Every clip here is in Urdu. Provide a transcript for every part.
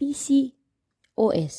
PCOS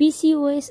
PCOS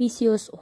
PCOS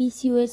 PCOS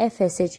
FSH,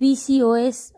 PCOS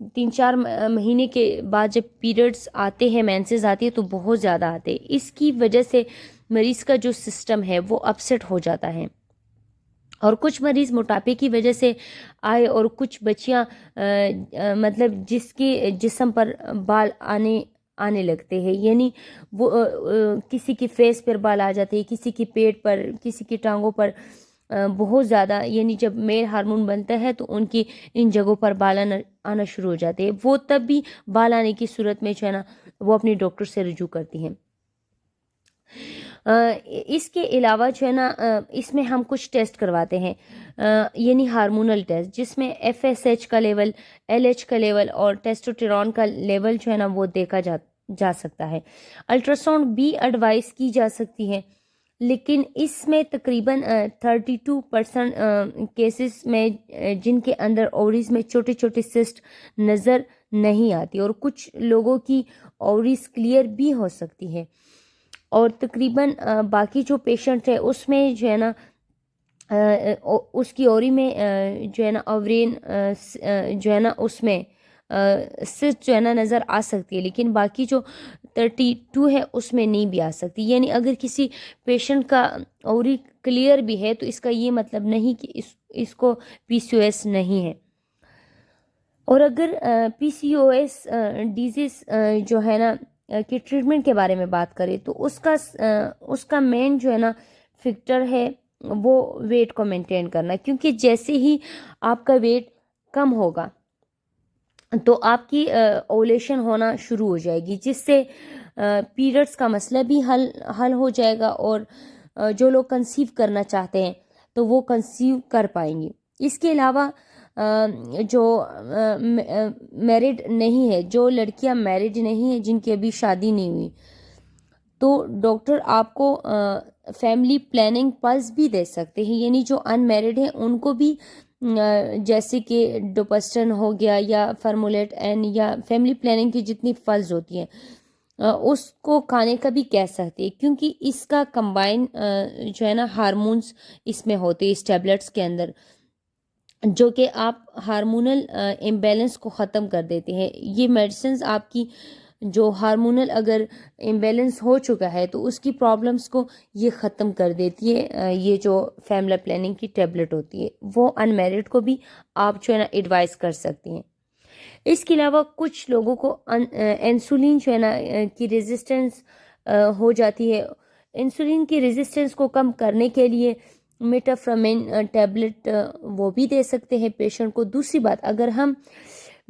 3-4 مہینے کے بعد جب پیریڈز آتے ہیں، مینسز آتی ہے تو بہت زیادہ آتے ہیں. اس کی وجہ سے مریض کا جو سسٹم ہے وہ اپسیٹ ہو جاتا ہے. اور کچھ مریض موٹاپے کی وجہ سے آئے، اور کچھ بچیاں مطلب جس کے جسم پر بال آنے لگتے ہیں، یعنی وہ کسی کی فیس پر بال آ جاتے ہیں، کسی کی پیٹ پر، کسی کی ٹانگوں پر بہت زیادہ. یعنی جب میل ہارمون بنتا ہے تو ان کی ان جگہوں پر بال آنا شروع ہو جاتے ہیں. وہ تب بھی بال آنے کی صورت میں جو ہے نا وہ اپنے ڈاکٹر سے رجوع کرتی ہیں. اس کے علاوہ جو ہے نا اس میں ہم کچھ ٹیسٹ کرواتے ہیں، یعنی ہارمونل ٹیسٹ، جس میں FSH کا لیول، LH کا لیول اور ٹیسٹوسٹیرون کا لیول جو ہے نا وہ دیکھا جا سکتا ہے. الٹراساؤنڈ بھی ایڈوائز کی جا سکتی ہے، لیکن اس میں تقریباً 32% کیسز میں جن کے اندر اوریز میں چھوٹے چھوٹے سسٹ نظر نہیں آتی، اور کچھ لوگوں کی اوریز کلیئر بھی ہو سکتی ہے. اور تقریباً باقی جو پیشنٹ ہے اس میں جو ہے نا اس کی اوری میں جو ہے نا اوورین جو ہے نا اس میں سسٹ جو ہے نا نظر آ سکتی ہے، لیکن باقی جو 32 ہے اس میں نہیں بھی آ سکتی. یعنی اگر کسی پیشنٹ کا اوری کلیئر بھی ہے تو اس کا یہ مطلب نہیں کہ اس کو PCOS نہیں ہے. اور اگر PCOS ڈیزیز جو ہے نا کی ٹریٹمنٹ کے بارے میں بات کریں تو اس کا مین جو ہے نا فیکٹر ہے وہ ویٹ کو مینٹین کرنا، کیونکہ جیسے ہی آپ کا ویٹ کم ہوگا تو آپ کی اوولیشن ہونا شروع ہو جائے گی، جس سے پیریڈز کا مسئلہ بھی حل ہو جائے گا، اور جو لوگ کنسیو کرنا چاہتے ہیں تو وہ کنسیو کر پائیں گے. اس کے علاوہ جو میرڈ نہیں ہے، جو لڑکیاں میرڈ نہیں ہیں، جن کی ابھی شادی نہیں ہوئی، تو ڈاکٹر آپ کو فیملی پلاننگ پلس بھی دے سکتے ہیں. یعنی جو ان میرڈ ہیں ان کو بھی جیسے کہ ڈوپسٹن ہو گیا یا فرمولیٹ این یا فیملی پلاننگ کی جتنی پلز ہوتی ہیں اس کو کھانے کا بھی کہہ سکتے ہیں، کیونکہ اس کا کمبائن جو ہے نا ہارمونز اس میں ہوتے ہیں اس ٹیبلٹس کے اندر، جو کہ آپ ہارمونل امبیلنس کو ختم کر دیتے ہیں. یہ میڈیسنز آپ کی جو ہارمونل اگر امبیلنس ہو چکا ہے تو اس کی پرابلمس کو یہ ختم کر دیتی ہے. یہ جو فیملی پلاننگ کی ٹیبلٹ ہوتی ہے وہ ان میرڈ کو بھی آپ جو ہے نا ایڈوائز کر سکتے ہیں. اس کے علاوہ کچھ لوگوں کو انسولین جو ہے نا کی ریزسٹنس ہو جاتی ہے. انسولین کی ریزسٹنس کو کم کرنے کے لیے میٹافورمین ٹیبلٹ وہ بھی دے سکتے ہیں پیشنٹ کو. دوسری بات، اگر ہم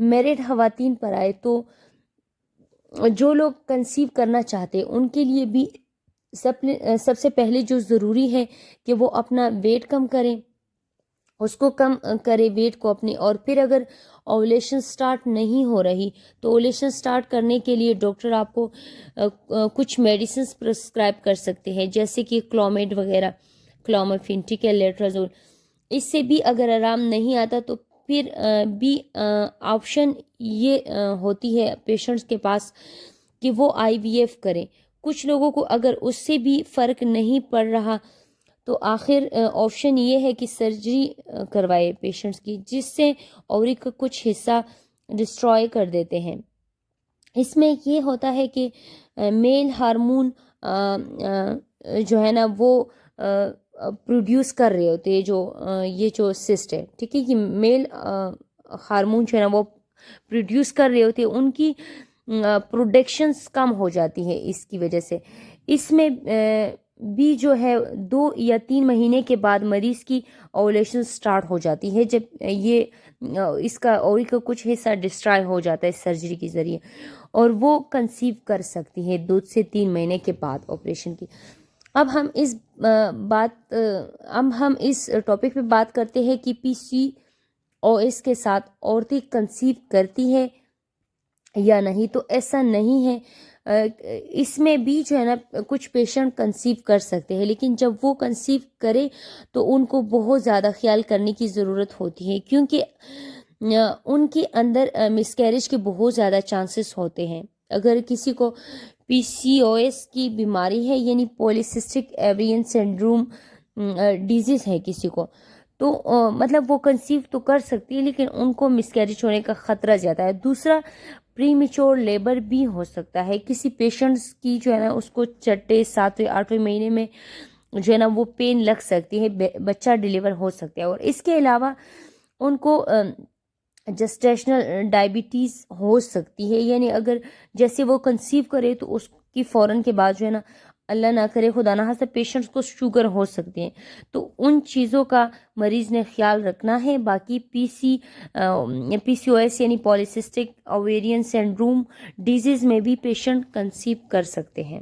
میرڈ خواتین پر آئے تو جو لوگ کنسیو کرنا چاہتے ہیں ان کے لیے بھی سب سے پہلے جو ضروری ہے کہ وہ اپنا ویٹ کم کریں، اس کو کم کرے ویٹ کو اپنے. اور پھر اگر اوولیشن سٹارٹ نہیں ہو رہی تو اوولیشن سٹارٹ کرنے کے لیے ڈاکٹر آپ کو کچھ میڈیسنز پرسکرائب کر سکتے ہیں، جیسے کہ کلومیڈ وغیرہ، کلومفین، ٹھیک ہے، لیٹرازول. اس سے بھی اگر آرام نہیں آتا تو پھر بھی آپشن یہ ہوتی ہے پیشنٹس کے پاس کہ وہ IVF کریں. کچھ لوگوں کو اگر اس سے بھی فرق نہیں پڑ رہا تو آخر آپشن یہ ہے کہ سرجری کروائے پیشنٹس کی، جس سے اوری کا کچھ حصہ ڈسٹروائے کر دیتے ہیں. اس میں یہ ہوتا ہے کہ میل ہارمون جو ہے نا وہ پروڈیوس کر رہے ہوتے ہیں، جو یہ جو سسٹ ہے، ٹھیک ہے، کہ میل ہارمون جو ہے نا وہ پروڈیوس کر رہے ہوتے ہیں، ان کی پروڈکشنز کم ہو جاتی ہے اس کی وجہ سے. اس میں بھی جو ہے 2 یا 3 مہینے کے بعد مریض کی اوولیشن سٹارٹ ہو جاتی ہے، جب یہ اس کا اوری کا کچھ حصہ ڈسٹرائے ہو جاتا ہے سرجری کے ذریعے، اور وہ کنسیو کر سکتی ہے 2 سے 3 مہینے کے بعد آپریشن کی. اب ہم اس ٹاپک پہ بات کرتے ہیں کہ PCOS کے ساتھ عورتیں کنسیو کرتی ہے یا نہیں. تو ایسا نہیں ہے، اس میں بھی جو ہے نا کچھ پیشنٹ کنسیو کر سکتے ہیں، لیکن جب وہ کنسیو کرے تو ان کو بہت زیادہ خیال کرنے کی ضرورت ہوتی ہے، کیونکہ ان کے اندر مسکیریج کے بہت زیادہ چانسز ہوتے ہیں. اگر کسی کو PCOS کی بیماری ہے، یعنی پولیسسٹک ایوریین سنڈروم ڈیزیز ہے کسی کو، تو مطلب وہ کنسیو تو کر سکتی ہے لیکن ان کو مس کیریج ہونے کا خطرہ زیادہ ہے. دوسرا پری میچور لیبر بھی ہو سکتا ہے. کسی پیشنٹس کی جو ہے نا اس کو 6 7 8 مہینے میں جو ہے نا وہ پین لگ سکتی ہے, بچہ ڈیلیور ہو سکتا ہے. اور اس کے علاوہ ان کو جسٹیشنل ڈائبٹیز ہو سکتی ہے, یعنی اگر جیسے وہ کنسیو کرے تو اس کی فوراً کے بعد جو ہے نا اللہ نہ کرے خدا نہ خواستہ پیشنٹس کو شوگر ہو سکتے ہیں. تو ان چیزوں کا مریض نے خیال رکھنا ہے. باقی پی سی او ایس یعنی پالیسسٹک اویرین سنڈروم ڈیزیز میں بھی پیشنٹ کنسیو کر سکتے ہیں.